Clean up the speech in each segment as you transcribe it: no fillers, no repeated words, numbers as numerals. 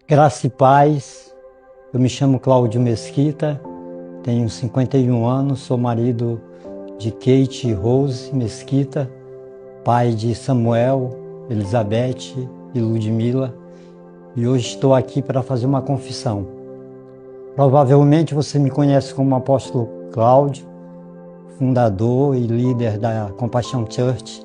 Graça e paz, eu me chamo Cláudio Mesquita, tenho 51 anos, sou marido de Kate e Rose Mesquita, pai de Samuel, Elizabeth e Ludmila, e hoje estou aqui para fazer uma confissão. Provavelmente você me conhece como apóstolo Cláudio, fundador e líder da Compaixão Church,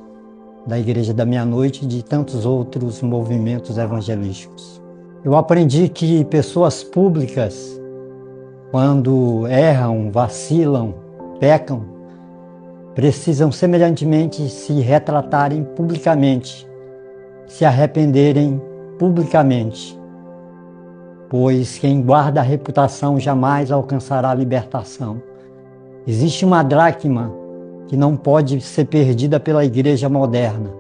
da Igreja da Meia-Noite e de tantos outros movimentos evangelísticos. Eu aprendi que pessoas públicas, quando erram, vacilam, pecam, precisam semelhantemente se retratarem publicamente, se arrependerem publicamente, pois quem guarda a reputação jamais alcançará a libertação. Existe uma dracma que não pode ser perdida pela igreja moderna.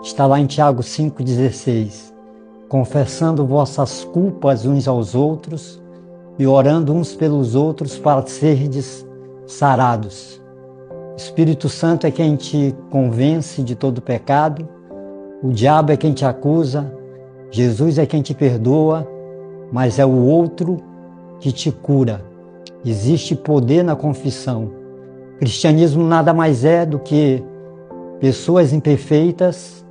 Está lá em Tiago 5,16. Confessando vossas culpas uns aos outros e orando uns pelos outros para serdes sarados. O Espírito Santo é quem te convence de todo pecado, o diabo é quem te acusa, Jesus é quem te perdoa, mas é o outro que te cura. Existe poder na confissão. O cristianismo nada mais é do que pessoas imperfeitas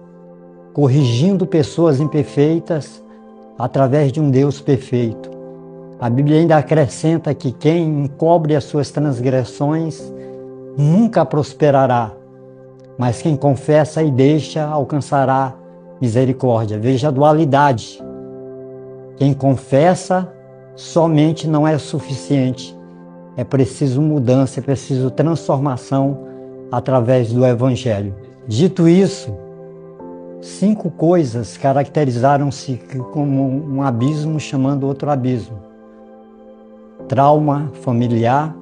corrigindo pessoas imperfeitas através de um Deus perfeito. A Bíblia ainda acrescenta que quem encobre as suas transgressões nunca prosperará, mas quem confessa e deixa alcançará misericórdia. Veja a dualidade. Quem confessa somente não é suficiente. É preciso mudança, é preciso transformação através do Evangelho. Dito isso, 5 coisas caracterizaram-se como um abismo chamando outro abismo: trauma familiar,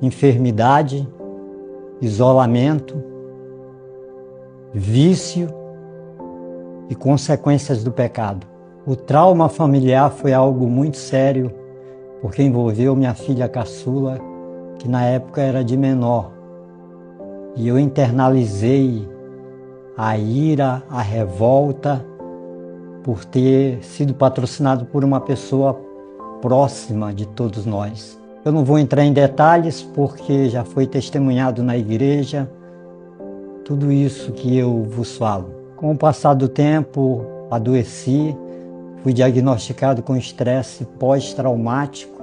enfermidade, isolamento, vício e consequências do pecado. O trauma familiar foi algo muito sério, porque envolveu minha filha caçula, que na época era de menor, e eu internalizei a ira, a revolta por ter sido patrocinado por uma pessoa próxima de todos nós. Eu não vou entrar em detalhes porque já foi testemunhado na igreja tudo isso que eu vos falo. Com o passar do tempo, adoeci, fui diagnosticado com estresse pós-traumático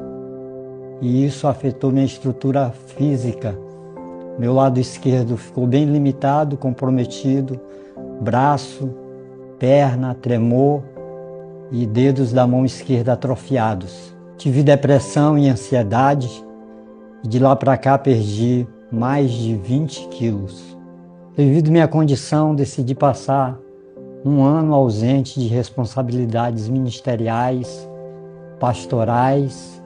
e isso afetou minha estrutura física. Meu lado esquerdo ficou bem limitado, comprometido, braço, perna, tremor e dedos da mão esquerda atrofiados. Tive depressão e ansiedade e de lá para cá perdi mais de 20 quilos. Devido à minha condição, decidi passar um ano ausente de responsabilidades ministeriais, pastorais,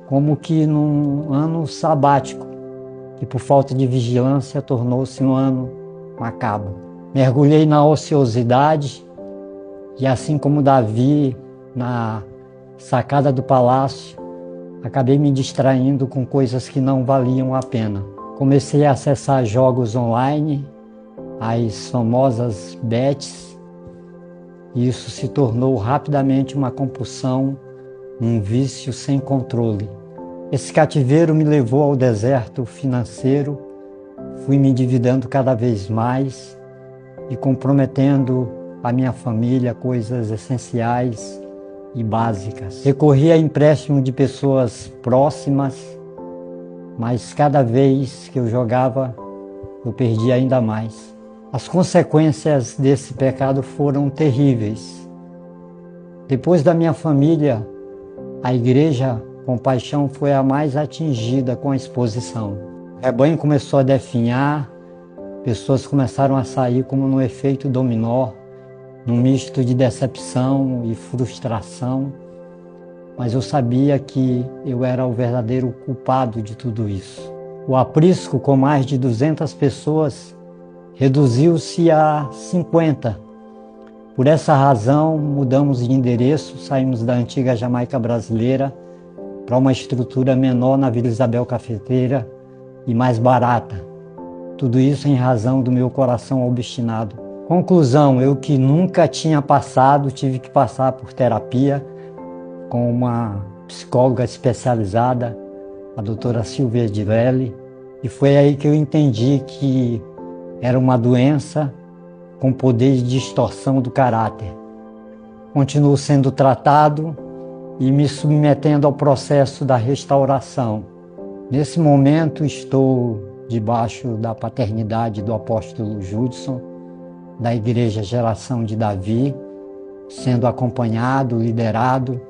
como que num ano sabático, que por falta de vigilância tornou-se um ano macabro. Mergulhei na ociosidade e assim como Davi na sacada do palácio, acabei me distraindo com coisas que não valiam a pena. Comecei a acessar jogos online, as famosas bets, e isso se tornou rapidamente uma compulsão, um vício sem controle. Esse cativeiro me levou ao deserto financeiro, fui me endividando cada vez mais e comprometendo a minha família, coisas essenciais e básicas. Recorri a empréstimo de pessoas próximas, mas cada vez que eu jogava, eu perdia ainda mais. As consequências desse pecado foram terríveis. Depois da minha família, a igreja Compaixão foi a mais atingida com a exposição. O rebanho começou a definhar, pessoas começaram a sair como no efeito dominó, num misto de decepção e frustração, mas eu sabia que eu era o verdadeiro culpado de tudo isso. O aprisco, com mais de 200 pessoas, reduziu-se a 50. Por essa razão, mudamos de endereço, saímos da antiga Jamaica brasileira para uma estrutura menor na Vila Isabel Cafeteira e mais barata. Tudo isso em razão do meu coração obstinado Conclusão, eu que nunca tinha passado, tive que passar por terapia com uma psicóloga especializada, a doutora Silvia Edilele, e foi aí que eu entendi que era uma doença com poder de distorção do caráter. Continuo sendo tratado e me submetendo ao processo da restauração. Nesse momento estou debaixo da paternidade do apóstolo Judson, da Igreja Geração de Davi, sendo acompanhado, liderado,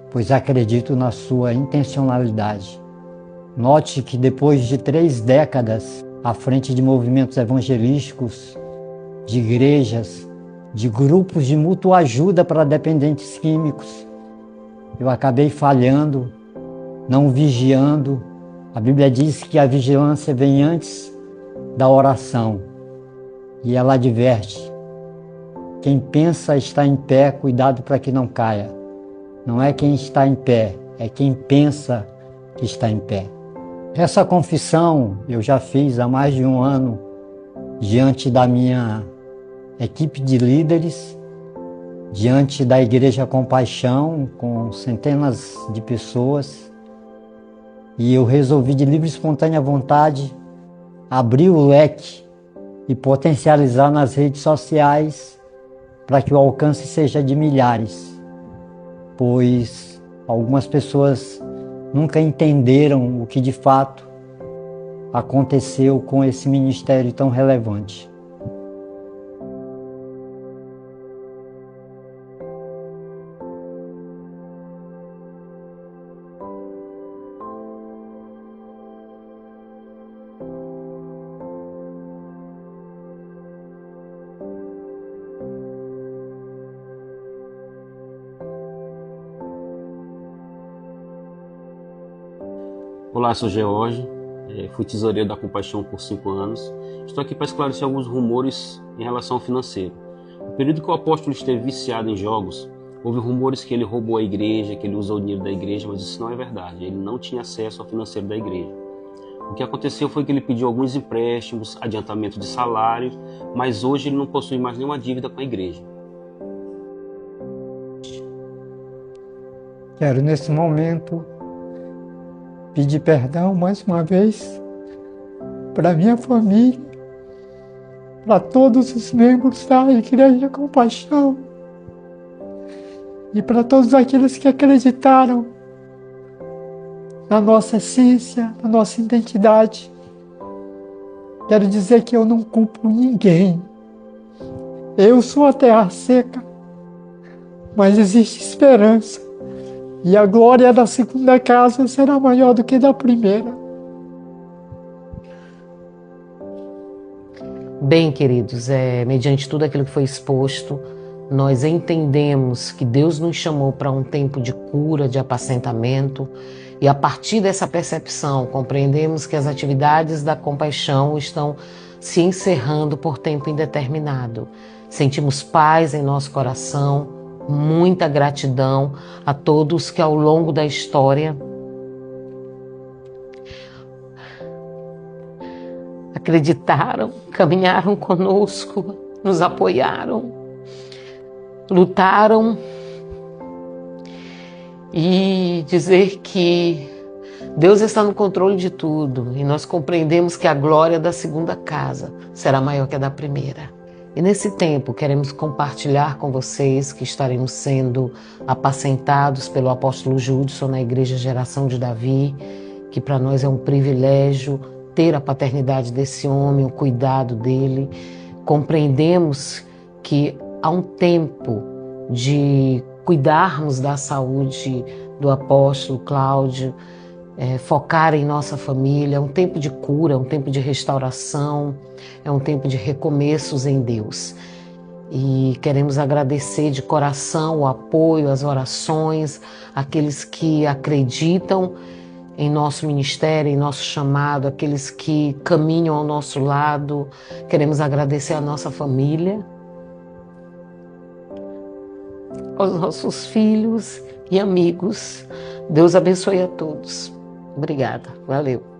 pois acredito na sua intencionalidade. Note que depois de 3 décadas à frente de movimentos evangelísticos, de igrejas, de grupos de mútua ajuda para dependentes químicos, eu acabei falhando, não vigiando. A Bíblia diz que a vigilância vem antes da oração. E ela adverte: quem pensa estar em pé, cuidado para que não caia. Não é quem está em pé, é quem pensa que está em pé. Essa confissão eu já fiz há mais de 1 ano diante da minha equipe de líderes, diante da Igreja Compaixão, com centenas de pessoas, e eu resolvi de livre e espontânea vontade abrir o leque e potencializar nas redes sociais para que o alcance seja de milhares, pois algumas pessoas nunca entenderam o que de fato aconteceu com esse ministério tão relevante. Olá, sou George, fui tesoureiro da Compaixão por 5 anos. Estou aqui para esclarecer alguns rumores em relação ao financeiro. No período que o apóstolo esteve viciado em jogos, houve rumores que ele roubou a igreja, que ele usou o dinheiro da igreja, mas isso não é verdade. Ele não tinha acesso ao financeiro da igreja. O que aconteceu foi que ele pediu alguns empréstimos, adiantamento de salário, mas hoje ele não possui mais nenhuma dívida com a igreja. Quero nesse momento pedir perdão mais uma vez para minha família, para todos os membros da Igreja Compaixão e para todos aqueles que acreditaram na nossa essência, na nossa identidade. Quero dizer que eu não culpo ninguém. Eu sou a terra seca, mas existe esperança. E a glória da segunda casa será maior do que da primeira. Bem, queridos, mediante tudo aquilo que foi exposto, nós entendemos que Deus nos chamou para um tempo de cura, de apacentamento, e a partir dessa percepção, compreendemos que as atividades da compaixão estão se encerrando por tempo indeterminado. Sentimos paz em nosso coração, muita gratidão a todos que ao longo da história acreditaram, caminharam conosco, nos apoiaram, lutaram, e dizer que Deus está no controle de tudo e nós compreendemos que a glória da segunda casa será maior que a da primeira. E nesse tempo queremos compartilhar com vocês que estaremos sendo apacentados pelo apóstolo Judson na Igreja Geração de Davi, que para nós é um privilégio ter a paternidade desse homem, o cuidado dele. Compreendemos que há um tempo de cuidarmos da saúde do apóstolo Cláudio, focar em nossa família, é um tempo de cura, é um tempo de restauração, é um tempo de recomeços em Deus. E queremos agradecer de coração o apoio, as orações, aqueles que acreditam em nosso ministério, em nosso chamado, aqueles que caminham ao nosso lado. Queremos agradecer a nossa família, aos nossos filhos e amigos. Deus abençoe a todos. Obrigada. Valeu.